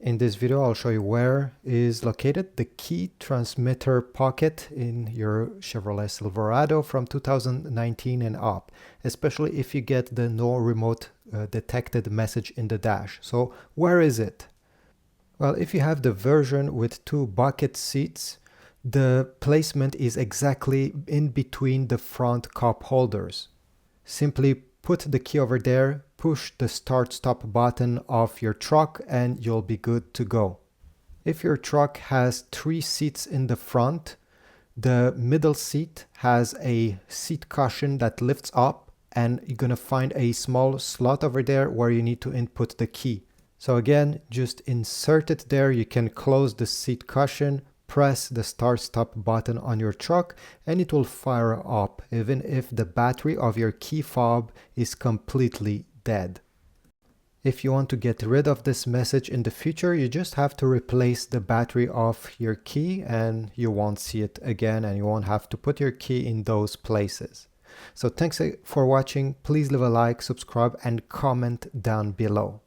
In this video, I'll show you where is located the key transmitter pocket in your Chevrolet Silverado from 2019 and up, especially if you get the no remote detected message in the dash. So where is it? Well, if you have the version with two bucket seats, the placement is exactly in between the front cup holders. Simply put the key over there, push the start-stop button of your truck, and you'll be good to go. If your truck has 3 seats in the front, the middle seat has a seat cushion that lifts up, and you're going to find a small slot over there where you need to input the key. So again, just insert it there. You can close the seat cushion, press the start-stop button on your truck, and it will fire up even if the battery of your key fob is completely dead. If you want to get rid of this message in the future, you just have to replace the battery of your key and you won't see it again, and you won't have to put your key in those places. So thanks for watching. Please leave a like, subscribe, and comment down below.